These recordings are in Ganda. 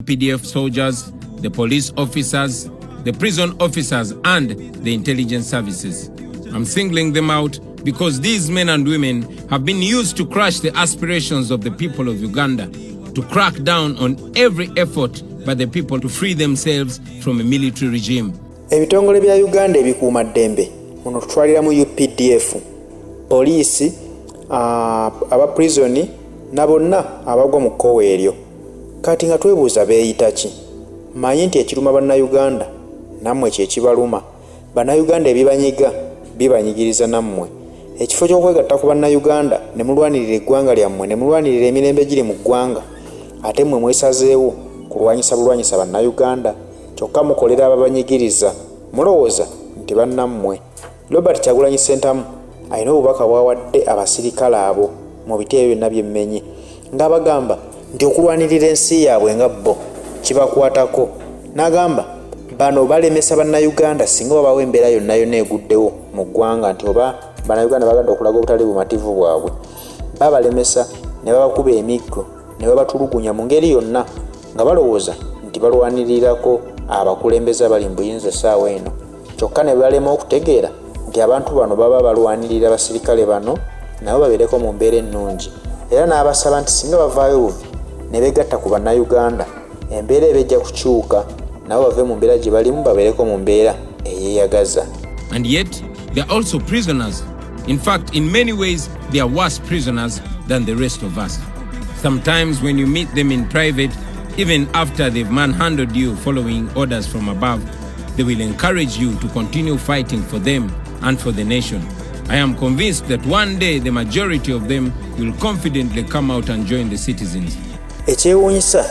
PDF soldiers, the police officers, the prison officers, and the intelligence services. I'm singling them out because these men and women have been used to crush the aspirations of the people of Uganda, to crack down on every effort by the people to free themselves from a military regime. Ebitongole bya Uganda ebikuuma ddembe muno tutwaliramu UPDF, poliisi, aba prisoni na bonna abagwa mu kkowe eryo. Kati nga twebuuza beeyita ki? Manyi nti ekiruma bannayuganda nammwe kye kibaluma. Bannayuganda ebibanyiga bibanyigiriza nammwe. Ekifo ky'okwegatta ku bannayuganda ne mulwanirira eggwanga lyammwe, ne mulwanirira emirembe giri mu ggwanga, ate mmwe mwesazeewo kulwanyisa bulwanyisa bannayuganda, kyokka mukolera ababanyigiriza. Mulowooza nti bannammwe. Robert Kyagulanyi Ssentamu alina obubaka bwawadde abasirikale abo mu biti ebyo byonna byemmenye, ng'abagamba nti okulwanirira ensi yaabwe nga bo kibakwatako. N'agamba bano balemesa bannayuganda singa babawo embeera yonna yonna eguddewo mu ggwanga, nti oba bannayuganda bagenda okulaga obutali bumativu bwabwe, babalemesa ne babakuba emiggo ne babatulugunya mu ngeri yonna, nga balowooza nti balwanirirako abakulembeze abali mu buyinza essaawa eno. Kyokka ne balema okutegeera nti abantu bano baba balwanirira abasirikale bano nabo babeereko mu mbeera ennungi, era n'abasaba nti singa bavaayo buvi ne beegatta ku bannayuganda, embeera ebejja kukyuka, nabo bave mu mbeera gye balimu babeereko mu mbeera eyeeyagaza. And yet they are also prisoners. In fact, in many ways they are worse prisoners than the rest of us. Sometimes when you meet them in private, even after they've manhandled you following orders from above, they will encourage you to continue fighting for them and for the nation. I am convinced that one day the majority of them will confidently come out and join the citizens. Ekyewuunyisa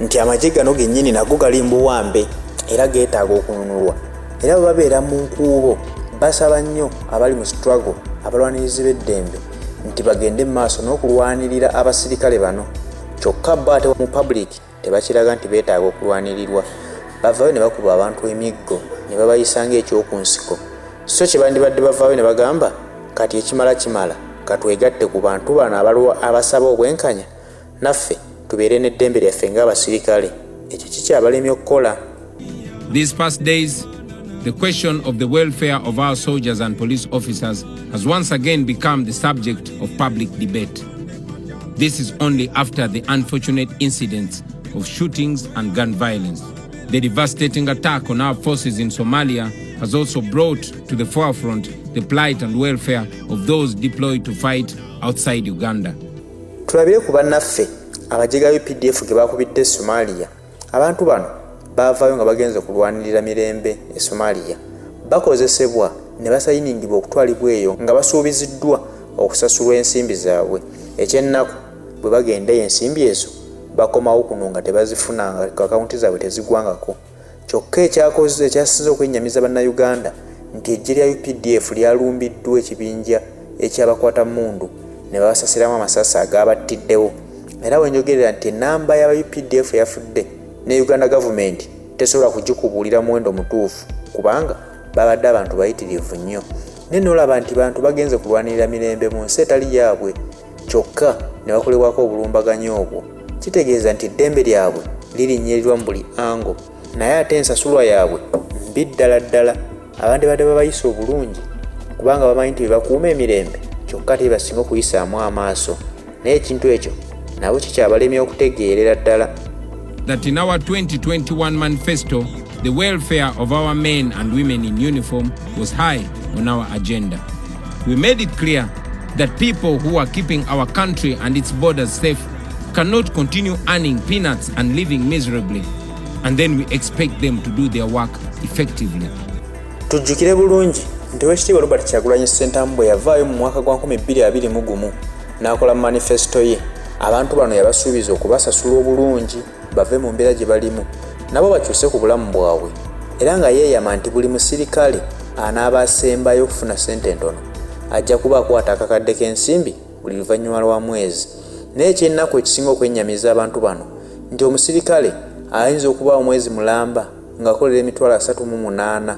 nti amagye gano gennyini nago gali mbuwambe era geetaaga okununulwa, era bwe babeera mu nkuubo basaba nnyo abali mu struggle, abalwanirizi b'eddembe, nti bagende mu maaso n'okulwanirira abasirikale bano. Kyokka bo ate mu public tebakiraga nti beetaaga okulwanirirwa. Bavaayo ne bakuba abantu emiggo ne babayisa ng'ekyoku nsiko. So kye bandibadde bavaayo ne bagamba kati ekimala kimala, katwegatte ku bantu bano abasaba obwenkanya, naffe tubeere n'eddembe lyaffe ng'abasirikale. Ekyo kikyabalemye okukola. These past days, the question of the welfare of our soldiers and police officers has once again become the subject of public debate. This is only after the unfortunate incidents of shootings and gun violence. The devastating attack on our forces in Somalia has also brought to the forefront the plight and welfare of those deployed to fight outside Uganda. Tulabire ku bannaffe abajega UPDF ge bakubidde Somalia. Abantu bano baavaayo nga bagenze kulwanirira mirembe e Somalia. Bakozesebwa ne basayiningibwa okutwalibwa eyo nga basuubiziddwa okusasulwa ensimbi zaabwe. Ekyennaku bwe bagendeyo ensimbi ezo bakomawo kuno nga tebazifunanga, akawunti zaabwe tezigwangako. Kyokka ekyasize okwennyamiza bannayuganda nti eggye lya UPDF lyalumbiddwa ekibinja ekyabakwata mundu ne babasasiramu amasasi agaabattiddewo. Era wenjogerera nti ennamba y'aba UPDF yafudde ne Uganda government tesobola kugikubuulira muwendo mutuufu kubanga babadde abantu bayitirivu nnyo. Nene olaba nti bantu bagenze kulwanirira mirembe mu nsi etali yaabwe, kyokka ne bakolebwako obulumbaganyi obwo. Kitegeeza nti eddembe lyabwe lirinnyirirwa mu buli ango, naye ate ensasulwa yaabwe mbi ddala ddala. Abandi badde babayisa obulungi kubanga bamanyi nti bebakuuma emirembe, kyokka tebasinga okuyisaamu amaaso. Naye ekintu ekyo nabo kikyabalemye okutegeerera ddala. That in our 2021 manifesto, the welfare of our men and women in uniform was high on our agenda. We made it clear that people who are keeping our country and its borders safe cannot continue earning peanuts and living miserably, and then we expect them to do their work effectively. Tujjukire bulungi nti Oweekitiibwa Robert Kyagulanyi Ssentamu bwe yavaayo mu mwaka gwa 2021 n'akola manifesto ye, abantu bano yabasuubiza okubasasula obulungi bave mu mbeera gye balimu nabo bakyuse ku bulamu bwabwe, era nga yeeyama nti buli musirikale anaaba asembayo okufuna ssente entono ajja kuba akwata akakadde k'ensimbi buli luvannyuma lwa mwezi. Naye ekyennaku ekisinga okwennyamiza abantu bano nti omusirikale ayinza okuba omwezi mulamba ng'akolera emitwalo 38,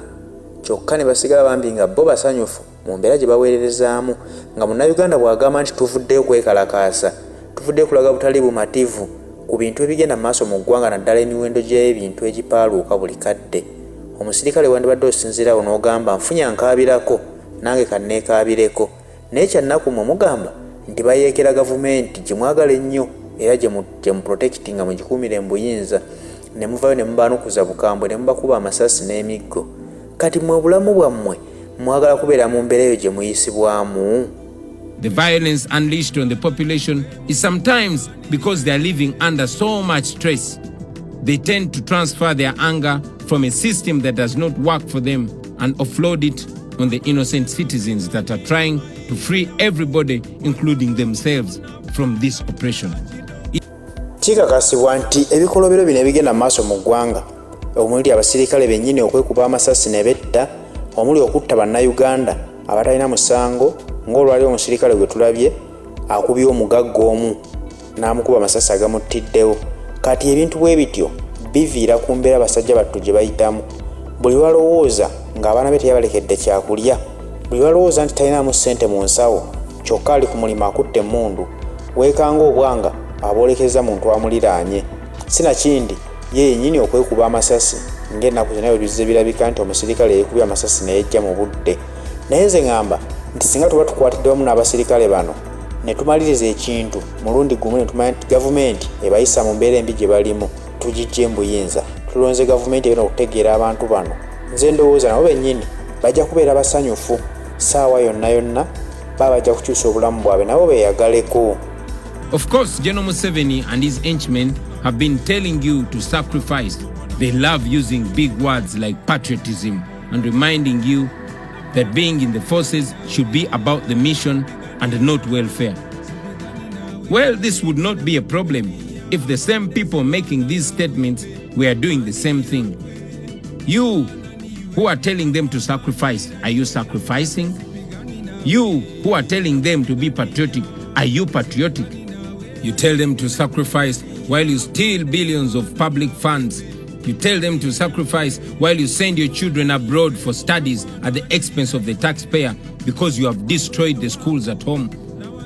kyokka ne basigala bambi nga bo basanyufu mu mbeera gye baweererezaamu, nga Munnayuganda bw'agamba nti tuvuddeyo kwekalakaasa, tuvuddeyo kulaga butali bumativu ku bintu ebigenda maaso mu ggwanga naddala emiwendo gy'ebintu egipaaluuka buli kadde. Omusirikale wandibadde osinziirawo n'ogamba nfunye ankaabirako nange kanneekaabireko, naye kyannaku mmwe mugamba nti bayeekera gavumenti gye mwagala ennyo era gye mu protecting nga mugikuumira embuyinza, ne muvayo ne mubaanukuza bukambwe ne mubakuba amasasi n'emiggo. Kati mmwe obulamu bwammwe mwagala kubeera mu mbeera eyo gye muyisibwamu. The violence unleashed on the population is sometimes because they are living under so much stress. They tend to transfer their anger from a system that does not work for them and offload it on the innocent citizens that are trying to free everybody, including themselves, from this oppression. Kikakasibwa nti ebikolobero bino ebigenda maaso mu ggwanga, omuli abasirikale bennyini okwekuba amasasi ne betta, omuli okutta bannayuganda abatalina musango, ng'olwali omusirikale gwe tulabye akubye omugagga omu n'amukuba amasasi agamuttiddewo. Kati ebintu bwe bityo biviira ku mbeera basajja battu gye bayitamu. Buli walowooza ng'abaana be teyabalekedde kyakulya, buli walowooza nti talinamu ssente mu nsawo, kyokka ali ku mulimu akutte emmundu, weekanga obwanga aboolekeza muntu amuliraanye. Sinakindi ye yennyini okwekuba amasasi ng'ennaku zonna bwe bizze birabika nti omusirikale yeekubye amasasi ne yejja mu budde. Naye nze ŋŋamba nti singa tuba tukwatidde wamu n'abasirikale bano ne tumaliriza ekintu mulundi gumu ne tumanya nti gavumenti ebayisa mu mbeera embi gye balimu, tugijja embuyinza, tulonze gavumenti erina okutegeera abantu bano, nze ndowooza nabo bennyini bajja kubeera basanyufu ssaawa yonna yonna, baba bajja kukyusa obulamu bwabwe nabo beeyagaleko. Of course, General Museveni and his henchmen have been telling you to sacrifice. They love using big words like patriotism and reminding you that being in the forces should be about the mission and not welfare. Well, this would not be a problem if the same people making these statements were doing the same thing. You who are telling them to sacrifice, are you sacrificing? You who are telling them to be patriotic, are you patriotic? You tell them to sacrifice while you steal billions of public funds. You tell them to sacrifice while you send your children abroad for studies at the expense of the taxpayer because you have destroyed the schools at home.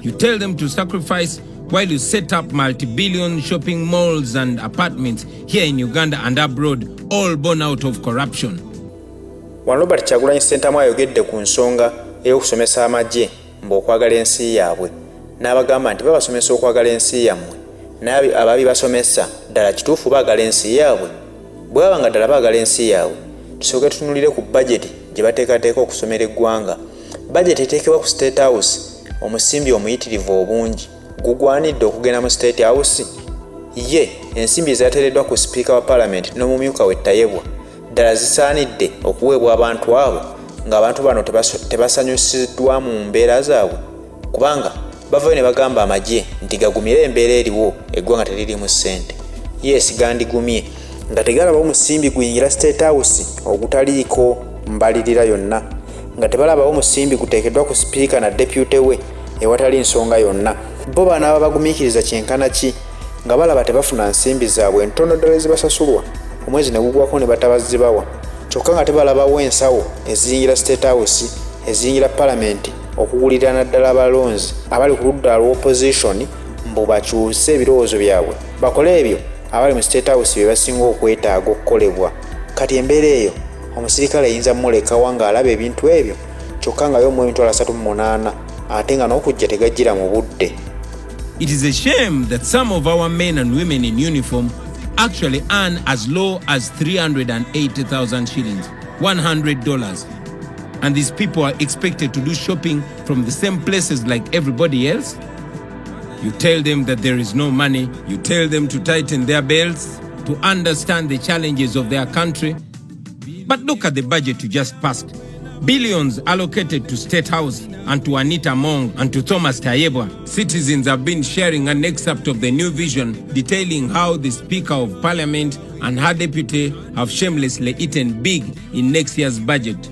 You tell them to sacrifice while you set up multi-billion shopping malls and apartments here in Uganda and abroad, all born out of corruption. Robert Kyagulanyi Ssentamu ayogedde ku nsonga ey'okusomesa amagye mb'okwagala ensi yaabwe. N'abagamba nti babasomesa okwagala ensi yammwe, naye ababi basomesa ddala kituufu baagala ensi yaabwe. Bwe baba nga ddala baagala ensi yaabwe, tusooke tutunulire ku budget gye bateekateeka okusomera eggwanga. Budget eteekebwa ku State House, omusimbi omuyitirivu obungi gugwanidde okugenda mu State House? Ye ensimbi ezateereddwa ku sipiika wa Parliament n'omumyuka we Tayebwa ddala zisaanidde okuweebwa abantu abo ng'abantu bano tebasanyusiddwa mu mbeera zaabwe? Kubanga bavayo ne bagamba amagye nti gagumire embeera eriwo eggwanga teririmu ssente. Yes, gandigumye nga tegalaba omusimbi guyingira State House ogutaliiko mbalirira yonna, nga tebalaba omusimbi guteekeddwa ku sipiika na deputy we ewatali nsonga yonna. Bo baana babagumiikiriza kyenkana ki nga balaba tebafuna nsimbi zaabwe ntono ddala ezibasasulwa, omwezi ne gugwako ne batabazibawa, kyokka nga tebalabawo ensawo eziyingira State House, eziyingira Parliament okugulira naddala abalonzi abali ku ludda lw'opposition mbu bakyuse ebirowoozo byabwe. Bakole ebyo abali mu State House bye basinga okwetaaga okukolebwa. Kati embeera eyo omusirikale ayinza mulekawa ng'alaba ebintu ebyo, kyokka nga y'omu 38 ate nga n'okujja tegajjira mu budde. It is a shame that some of our men and women in uniform actually earn as low as 380,000 shillings, $100. And these people are expected to do shopping from the same places like everybody else? You tell them that there is no money. You tell them to tighten their belts, to understand the challenges of their country. But look at the budget you just passed. Billions allocated to State House and to Anita Mong and to Thomas Tayebwa. Citizens have been sharing an excerpt of the new vision detailing how the Speaker of Parliament and her deputy have shamelessly eaten big in next year's budget.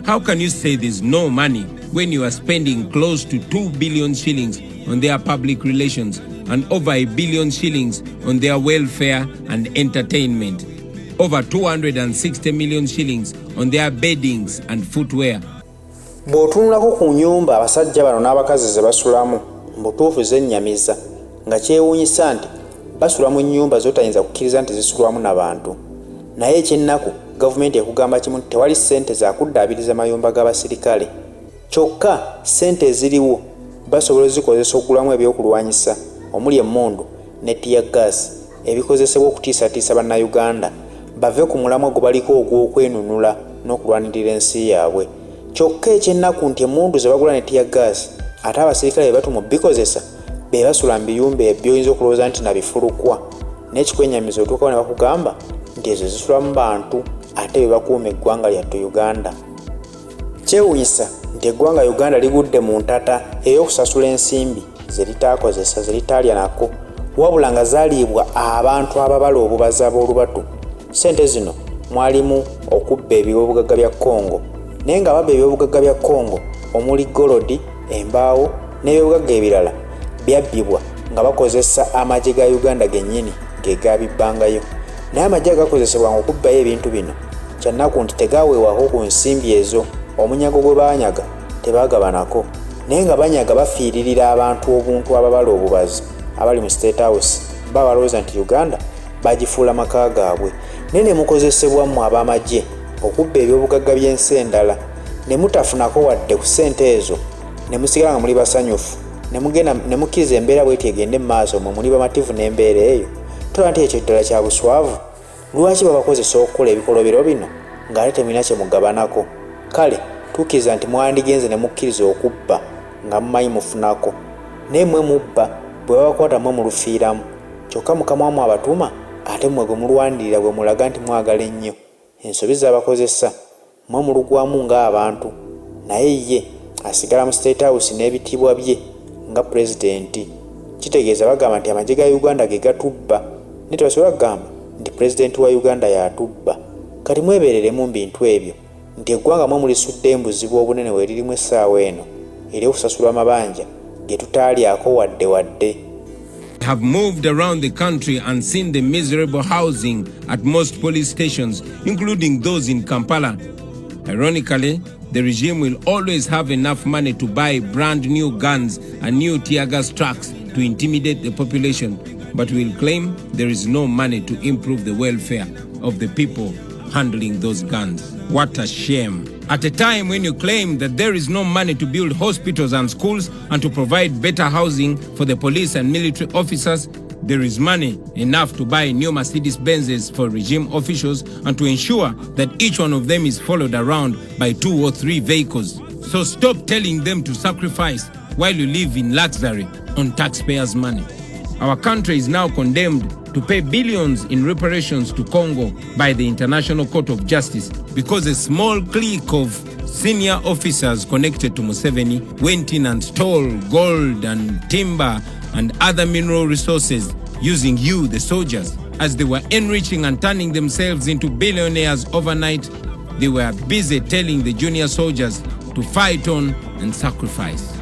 How can you say there's no money when you are spending close to 2 billion shillings on their public relations and over 1 billion shillings on their welfare and entertainment? Over 260 million shillings on their beddings and footwear. Bw'otunulako ku nnyumba abasajja bano n'abakazi ze basulamu mbutuufu zennyamiza nga kyewuunyisa nti basula mu nnyumba z'otayinza kukkiriza nti zisulwamu n'abantu. Naye ekyennaku gavumenti ekugamba kimu nti tewali ssente za kuddaabiriza mayumba g'abasirikale. Kyokka ssente eziriwo basobola ozikozesa okugulamu ebyokulwanyisa omuli emmundu ne tiyaggaasi ebikozesebwa okutiisatiisa bannayuganda bave ku mulamwa gwe baliko ogw'okwenunula n'okulwanirira ensi yaabwe. Kyokka ekyennaku nti emmundu ze bagula ne tiyaggaasi ate abasirikale be batumu bikozesa be basula mu biyumba ebyoyinza okulowooza nti nabifulukwa n'ekikwenyamiza otuukawo ne bakugamba nti ezo zisula mu bantu ate be bakuuma eggwanga lyattu Uganda. Kyewuunyisa nti eggwanga Uganda ligudde mu ntata ey'okusasula ensimbi ze litaakozesa ze litaalya nako wabula nga zaaliibwa abantu ababala obubazi ab'olubatu. Ssente zino mwalimu okubba ebyobugagga bya Congo naye nga babba ebyobugagga bya Congo omuli golodi, embaawo n'ebyobugagga ebirala byabbibwa nga bakozesa amagye ga Uganda gennyini ge gaabibbangayo. Naye amagye agakozesebwanga okubbayo ebintu bino kyannaku nti tegaaweewako ku nsimbi ezo. Omunyago gwe baanyaga tebaagabanako naye nga banyaga bafiiririra abantu obuntu ababala obubazi abali mu State House balowooza nti Uganda bagifuula maka gaabwe. Naye ne mukozesebwa mu ab'amagye okubba ebyobugagga by'ensi endala ne mutafunako wadde ku ssente ezo ne musigala nga muli basanyufu ne mukkiriza embeera bw'eti egende mu maaso mwe muli bamativu n'embeera eyo. Tola nti ekyo ddala kya buswavu. Lwaki babakozesa okukola ebikolobero bino ng'ate temulina kye mugabanako? Kale tukkiriza nti mwandigenze ne mukkiriza okubba nga mumanyi mufunako naye mmwe mubba bwe babakwata mmwe mulufiiramu. Kyokka mukama wammwe abatuma ate mmwe gwe mulwanirira bwe mulaga nti mwagala ennyo ensobi z'abakozesa mmwe mulugwamu ng'abantu naye ye asigala mu State House n'ebitiibwa bye nga pulezidenti. Kitegeeza bagamba nti amagye ga Uganda ge gatubba naye tebasobola kugamba nti pulezidenti wa Uganda y'atubba. Kati mwebeereremu mu bintu ebyo nti eggwanga mwe mulisudde embuzi bw'obunene we lirimu essaawa eno ery'okusasulwa amabanja ge tutaalyako wadde. Have moved around the country and seen the miserable housing at most police stations, including those in Kampala. Ironically, the regime will always have enough money to buy brand new guns and new tear gas trucks to intimidate the population, but will claim there is no money to improve the welfare of the people handling those guns. What a shame. At a time when you claim that there is no money to build hospitals and schools and to provide better housing for the police and military officers, there is money enough to buy new Mercedes-Benzes for regime officials and to ensure that each one of them is followed around by 2 or 3 vehicles. So stop telling them to sacrifice while you live in luxury on taxpayers' money. Our country is now condemned to pay billions in reparations to Congo by the International Court of Justice because a small clique of senior officers connected to Museveni went in and stole gold and timber and other mineral resources using you, the soldiers. As they were enriching and turning themselves into billionaires overnight, they were busy telling the junior soldiers to fight on and sacrifice.